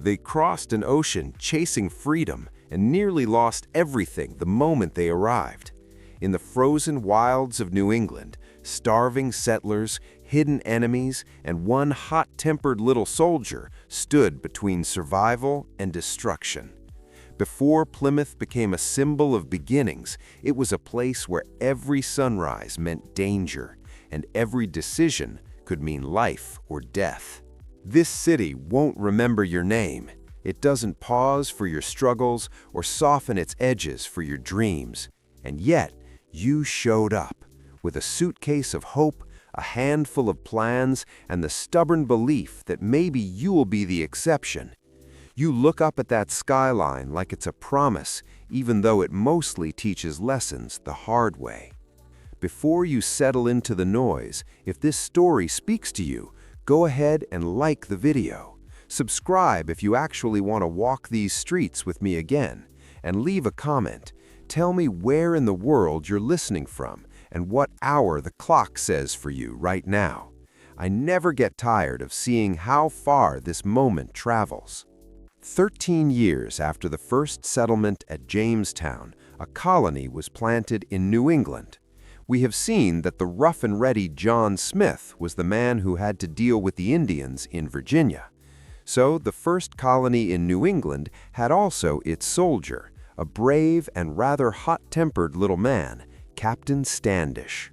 They crossed an ocean chasing freedom and nearly lost everything the moment they arrived. In the frozen wilds of New England, starving settlers, hidden enemies, and one hot-tempered little soldier stood between survival and destruction. Before Plymouth became a symbol of beginnings, it was a place where every sunrise meant danger, and every decision could mean life or death. This city won't remember your name. It doesn't pause for your struggles or soften its edges for your dreams. And yet, you showed up with a suitcase of hope, a handful of plans, and the stubborn belief that maybe you'll be the exception. You look up at that skyline like it's a promise, even though it mostly teaches lessons the hard way. Before you settle into the noise, if this story speaks to you, go ahead and like the video. Subscribe if you actually want to walk these streets with me again, and leave a comment. Tell me where in the world you're listening from and what hour the clock says for you right now. I never get tired of seeing how far this moment travels. 13 years after the first settlement at Jamestown, a colony was planted in New England. We have seen that the rough-and-ready John Smith was the man who had to deal with the Indians in Virginia. So the first colony in New England had also its soldier, a brave and rather hot-tempered little man, Captain Standish.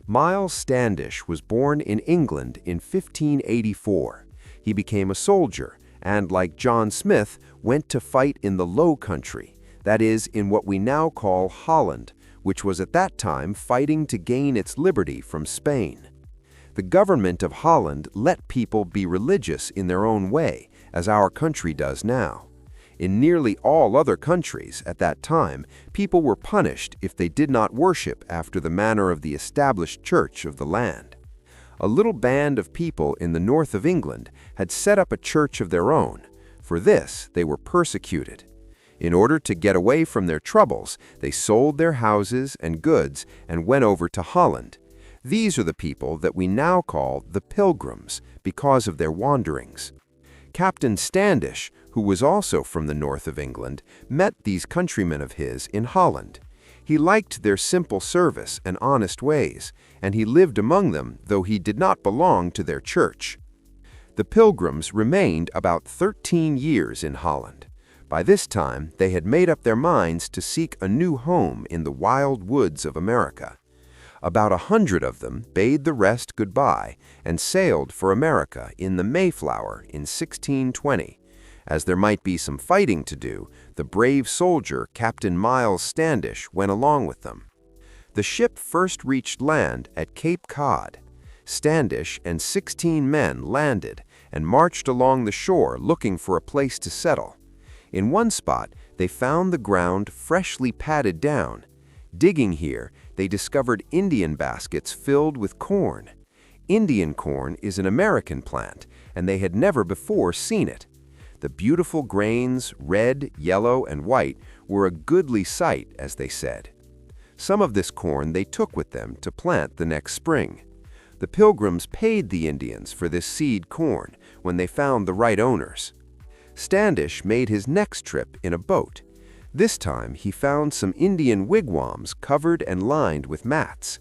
Myles Standish was born in England in 1584. He became a soldier and, like John Smith, went to fight in the Low Country, that is, in what we now call Holland, which was at that time fighting to gain its liberty from Spain. The government of Holland let people be religious in their own way, as our country does now. In nearly all other countries at that time, people were punished if they did not worship after the manner of the established church of the land. A little band of people in the north of England had set up a church of their own. For this, they were persecuted. In order to get away from their troubles, they sold their houses and goods and went over to Holland. These are the people that we now call the Pilgrims because of their wanderings. Captain Standish, who was also from the north of England, met these countrymen of his in Holland. He liked their simple service and honest ways, and he lived among them, though he did not belong to their church. The Pilgrims remained about 13 years in Holland. By this time, they had made up their minds to seek a new home in the wild woods of America. About 100 of them bade the rest goodbye and sailed for America in the Mayflower in 1620. As there might be some fighting to do, the brave soldier Captain Myles Standish went along with them. The ship first reached land at Cape Cod. Standish and 16 men landed and marched along the shore looking for a place to settle. In one spot, they found the ground freshly padded down. Digging here, they discovered Indian baskets filled with corn. Indian corn is an American plant, and they had never before seen it. The beautiful grains, red, yellow, and white, were a goodly sight, as they said. Some of this corn they took with them to plant the next spring. The Pilgrims paid the Indians for this seed corn when they found the right owners. Standish made his next trip in a boat. This time he found some Indian wigwams covered and lined with mats.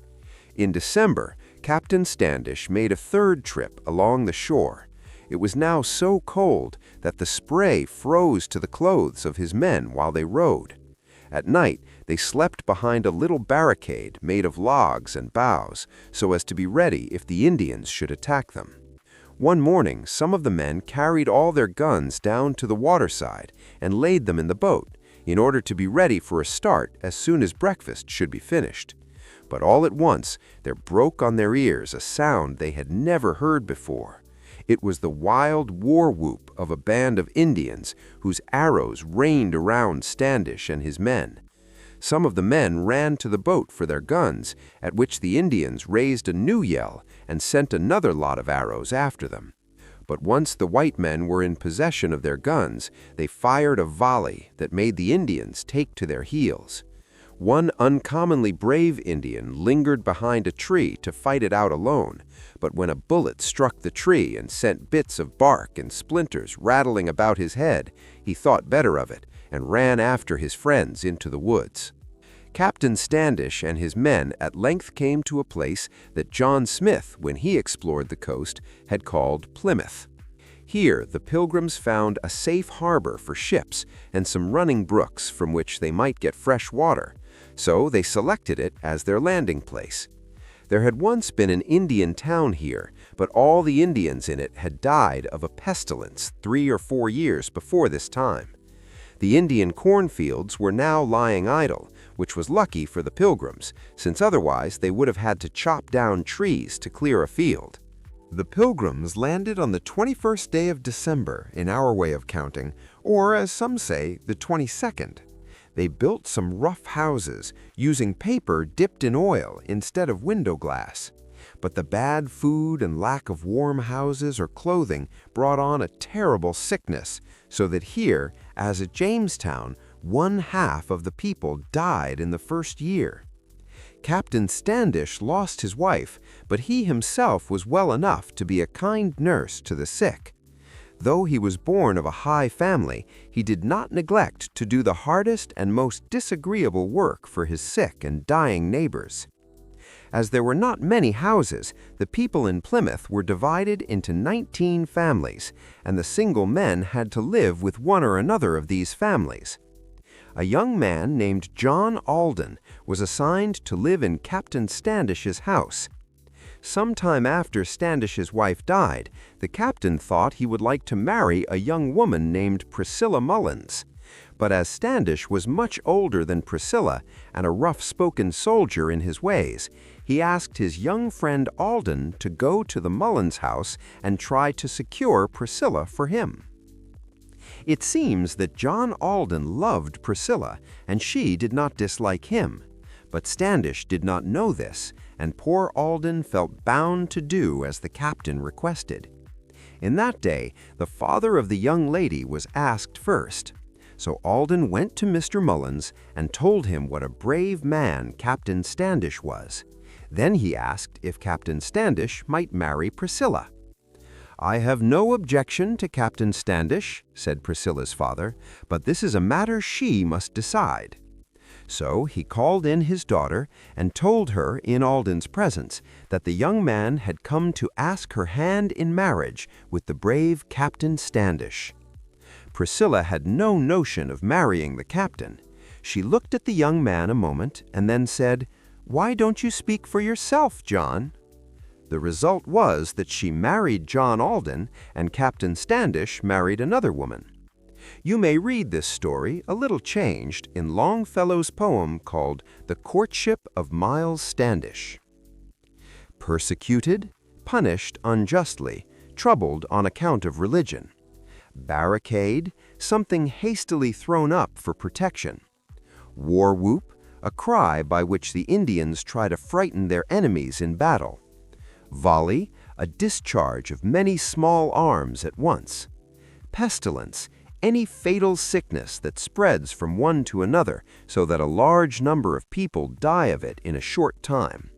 In December, Captain Standish made a third trip along the shore. It was now so cold that the spray froze to the clothes of his men while they rowed. At night, they slept behind a little barricade made of logs and boughs so as to be ready if the Indians should attack them. One morning, some of the men carried all their guns down to the waterside and laid them in the boat, in order to be ready for a start as soon as breakfast should be finished. But all at once, there broke on their ears a sound they had never heard before. It was the wild war whoop of a band of Indians whose arrows rained around Standish and his men. Some of the men ran to the boat for their guns, at which the Indians raised a new yell and sent another lot of arrows after them. But once the white men were in possession of their guns, they fired a volley that made the Indians take to their heels. One uncommonly brave Indian lingered behind a tree to fight it out alone, but when a bullet struck the tree and sent bits of bark and splinters rattling about his head, he thought better of it and ran after his friends into the woods. Captain Standish and his men at length came to a place that John Smith, when he explored the coast, had called Plymouth. Here, the Pilgrims found a safe harbor for ships and some running brooks from which they might get fresh water, so they selected it as their landing place. There had once been an Indian town here, but all the Indians in it had died of a pestilence 3 or 4 years before this time. The Indian cornfields were now lying idle, which was lucky for the Pilgrims, since otherwise they would have had to chop down trees to clear a field. The Pilgrims landed on the 21st day of December in our way of counting, or as some say, the 22nd. They built some rough houses, using paper dipped in oil instead of window glass. But the bad food and lack of warm houses or clothing brought on a terrible sickness, so that here, as at Jamestown, 1/2 of the people died in the first year. Captain Standish lost his wife, but he himself was well enough to be a kind nurse to the sick. Though he was born of a high family, he did not neglect to do the hardest and most disagreeable work for his sick and dying neighbors. As there were not many houses, the people in Plymouth were divided into 19 families, and the single men had to live with one or another of these families. A young man named John Alden was assigned to live in Captain Standish's house. Some time after Standish's wife died, the captain thought he would like to marry a young woman named Priscilla Mullins. But as Standish was much older than Priscilla and a rough-spoken soldier in his ways, he asked his young friend Alden to go to the Mullins house and try to secure Priscilla for him. It seems that John Alden loved Priscilla, and she did not dislike him. But Standish did not know this, and poor Alden felt bound to do as the captain requested. In that day, the father of the young lady was asked first. So Alden went to Mr. Mullins and told him what a brave man Captain Standish was. Then he asked if Captain Standish might marry Priscilla. "I have no objection to Captain Standish," said Priscilla's father, "but this is a matter she must decide." So he called in his daughter and told her in Alden's presence that the young man had come to ask her hand in marriage with the brave Captain Standish. Priscilla had no notion of marrying the captain. She looked at the young man a moment and then said, "Why don't you speak for yourself, John?" The result was that she married John Alden, and Captain Standish married another woman. You may read this story, a little changed, in Longfellow's poem called The Courtship of Myles Standish. Persecuted, punished unjustly, troubled on account of religion. Barricade, something hastily thrown up for protection. War whoop, a cry by which the Indians try to frighten their enemies in battle. Volley, a discharge of many small arms at once. Pestilence, any fatal sickness that spreads from one to another so that a large number of people die of it in a short time.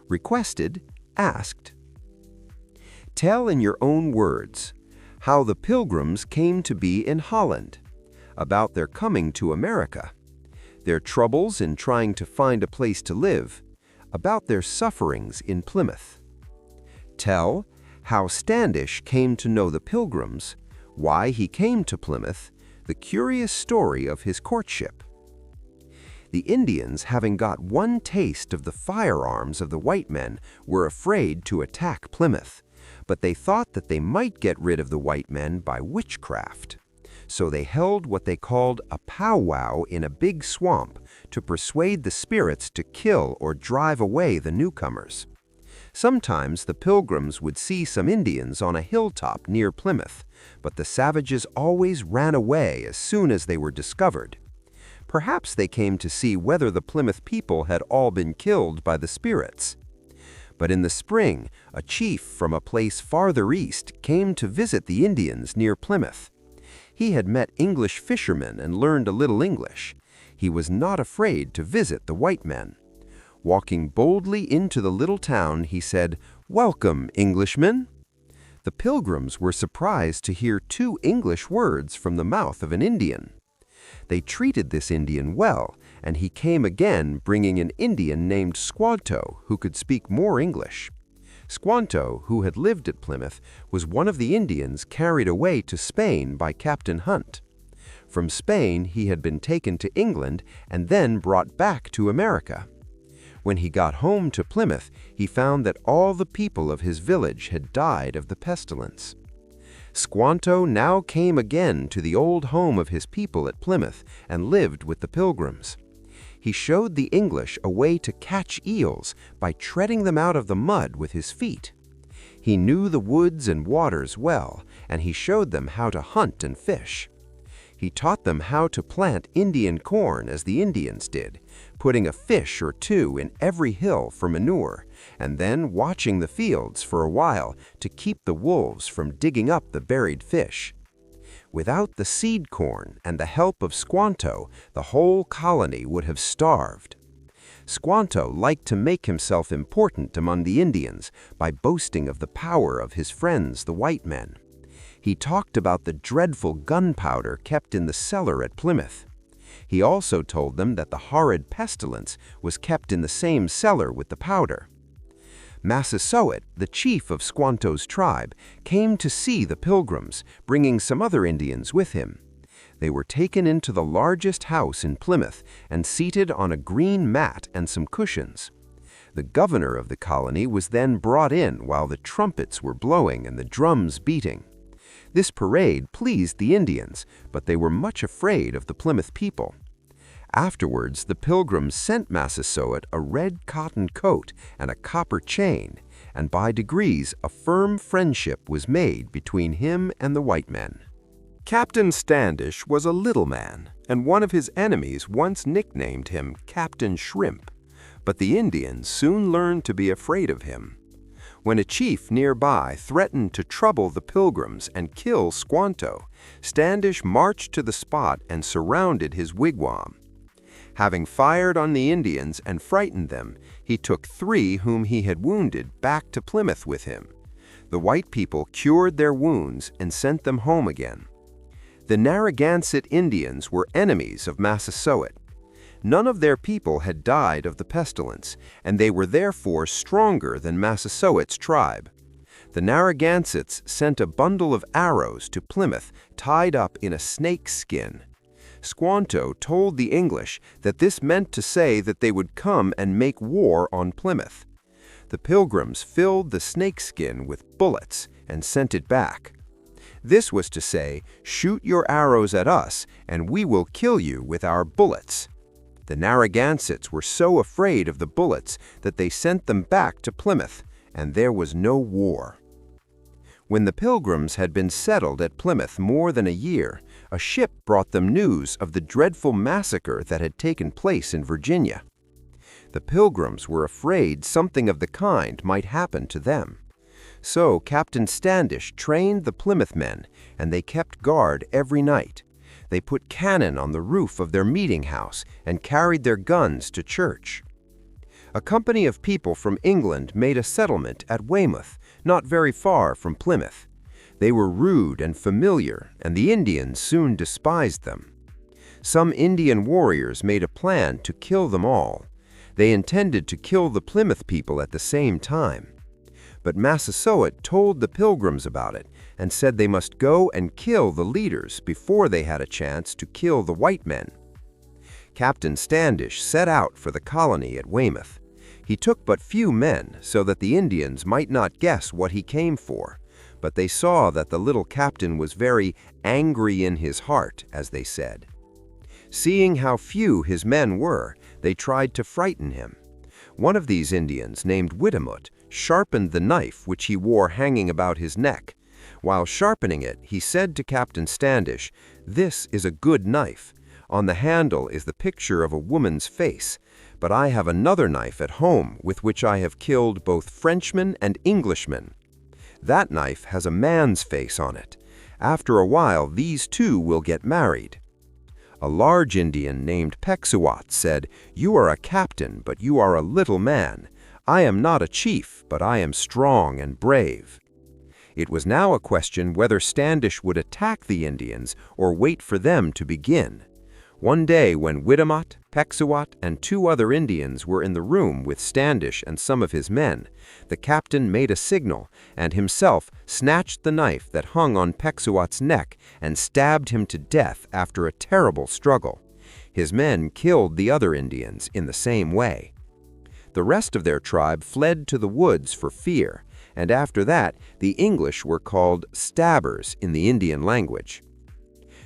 Requested, asked. Tell in your own words how the Pilgrims came to be in Holland, about their coming to America, their troubles in trying to find a place to live, about their sufferings in Plymouth. Tell how Standish came to know the Pilgrims, why he came to Plymouth, the curious story of his courtship. The Indians, having got one taste of the firearms of the white men, were afraid to attack Plymouth, but they thought that they might get rid of the white men by witchcraft. So they held what they called a powwow in a big swamp to persuade the spirits to kill or drive away the newcomers. Sometimes the Pilgrims would see some Indians on a hilltop near Plymouth, but the savages always ran away as soon as they were discovered. Perhaps they came to see whether the Plymouth people had all been killed by the spirits. But in the spring, a chief from a place farther east came to visit the Indians near Plymouth. He had met English fishermen and learned a little English. he was not afraid to visit the white men. Walking boldly into the little town, he said, "Welcome, Englishmen." The Pilgrims were surprised to hear 2 English words from the mouth of an Indian. They treated this Indian well, and he came again bringing an Indian named Squanto, who could speak more English. Squanto, who had lived at Plymouth, was one of the Indians carried away to Spain by Captain Hunt. From Spain, he had been taken to England and then brought back to America. When he got home to Plymouth, he found that all the people of his village had died of the pestilence. Squanto now came again to the old home of his people at Plymouth and lived with the Pilgrims. He showed the English a way to catch eels by treading them out of the mud with his feet. He knew the woods and waters well, and he showed them how to hunt and fish. He taught them how to plant Indian corn as the Indians did, putting a fish or 2 in every hill for manure, and then watching the fields for a while to keep the wolves from digging up the buried fish. Without the seed corn and the help of Squanto, the whole colony would have starved. Squanto liked to make himself important among the Indians by boasting of the power of his friends, the white men. He talked about the dreadful gunpowder kept in the cellar at Plymouth. He also told them that the horrid pestilence was kept in the same cellar with the powder. Massasoit, the chief of Squanto's tribe, came to see the Pilgrims, bringing some other Indians with him. They were taken into the largest house in Plymouth and seated on a green mat and some cushions. The governor of the colony was then brought in while the trumpets were blowing and the drums beating. This parade pleased the Indians, but they were much afraid of the Plymouth people. Afterwards, the Pilgrims sent Massasoit a red cotton coat and a copper chain, and by degrees a firm friendship was made between him and the white men. Captain Standish was a little man, and one of his enemies once nicknamed him Captain Shrimp, but the Indians soon learned to be afraid of him. When a chief nearby threatened to trouble the Pilgrims and kill Squanto, Standish marched to the spot and surrounded his wigwam. Having fired on the Indians and frightened them, he took 3 whom he had wounded back to Plymouth with him. The white people cured their wounds and sent them home again. The Narragansett Indians were enemies of Massasoit. None of their people had died of the pestilence, and they were therefore stronger than Massasoit's tribe. The Narragansetts sent a bundle of arrows to Plymouth tied up in a snake's skin. Squanto told the English that this meant to say that they would come and make war on Plymouth. The Pilgrims filled the snakeskin with bullets and sent it back. This was to say, "Shoot your arrows at us, and we will kill you with our bullets." The Narragansetts were so afraid of the bullets that they sent them back to Plymouth, and there was no war. When the Pilgrims had been settled at Plymouth more than a year, a ship brought them news of the dreadful massacre that had taken place in Virginia. The Pilgrims were afraid something of the kind might happen to them. So Captain Standish trained the Plymouth men, and they kept guard every night. They put cannon on the roof of their meeting house and carried their guns to church. A company of people from England made a settlement at Weymouth, not very far from Plymouth. They were rude and familiar, and the Indians soon despised them. Some Indian warriors made a plan to kill them all. They intended to kill the Plymouth people at the same time. But Massasoit told the Pilgrims about it and said they must go and kill the leaders before they had a chance to kill the white men. Captain Standish set out for the colony at Weymouth. He took but few men so that the Indians might not guess what he came for, but they saw that the little captain was very angry in his heart, as they said. Seeing how few his men were, they tried to frighten him. One of these Indians, named Whittemut, sharpened the knife which he wore hanging about his neck. While sharpening it, he said to Captain Standish, "This is a good knife. On the handle is the picture of a woman's face, but I have another knife at home with which I have killed both Frenchmen and Englishmen. That knife has a man's face on it. After a while, these two will get married." A large Indian named Pequot said, "You are a captain, but you are a little man. I am not a chief, but I am strong and brave." It was now a question whether Standish would attack the Indians or wait for them to begin. One day when Witamot, Pequot, and 2 other Indians were in the room with Standish and some of his men, the captain made a signal and himself snatched the knife that hung on Pequot's neck and stabbed him to death after a terrible struggle. His men killed the other Indians in the same way. The rest of their tribe fled to the woods for fear, and after that, the English were called stabbers in the Indian language.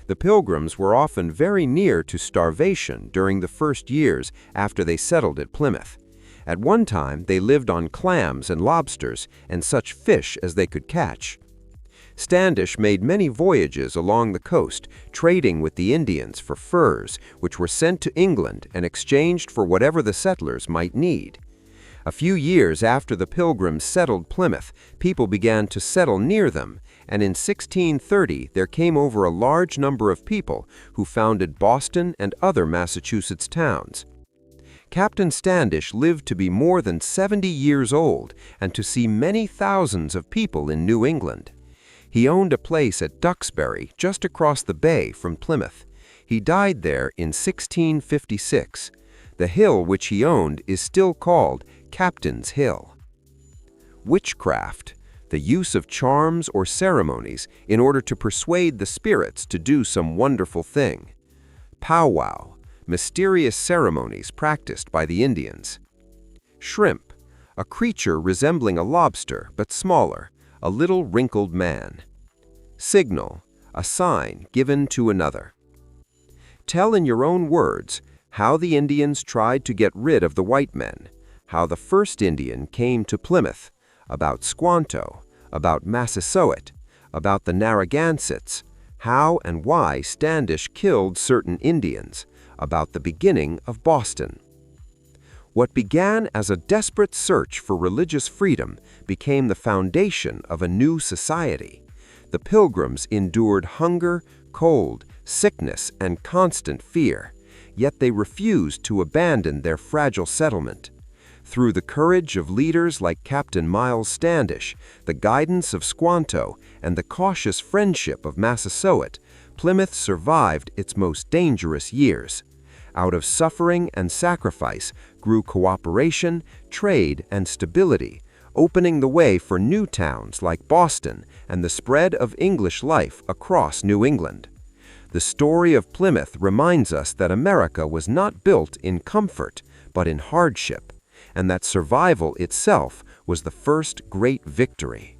The Pilgrims were often very near to starvation during the first years after they settled at Plymouth. At one time, they lived on clams and lobsters and such fish as they could catch. Standish made many voyages along the coast, trading with the Indians for furs, which were sent to England and exchanged for whatever the settlers might need. A few years after the Pilgrims settled Plymouth, people began to settle near them, and in 1630 there came over a large number of people who founded Boston and other Massachusetts towns. Captain Standish lived to be more than 70 years old and to see many thousands of people in New England. He owned a place at Duxbury, just across the bay from Plymouth. He died there in 1656. The hill which he owned is still called Captain's Hill. Witchcraft, the use of charms or ceremonies in order to persuade the spirits to do some wonderful thing. Powwow, mysterious ceremonies practiced by the Indians. Shrimp, a creature resembling a lobster but smaller, a little wrinkled man. Signal, a sign given to another. Tell in your own words how the Indians tried to get rid of the white men, how the first Indian came to Plymouth, about Squanto, about Massasoit, about the Narragansetts, how and why Standish killed certain Indians, about the beginning of Boston. What began as a desperate search for religious freedom became the foundation of a new society. The Pilgrims endured hunger, cold, sickness, and constant fear, yet they refused to abandon their fragile settlement. Through the courage of leaders like Captain Myles Standish, the guidance of Squanto, and the cautious friendship of Massasoit, Plymouth survived its most dangerous years. Out of suffering and sacrifice grew cooperation, trade, and stability, opening the way for new towns like Boston and the spread of English life across New England. The story of Plymouth reminds us that America was not built in comfort, but in hardship, and that survival itself was the first great victory.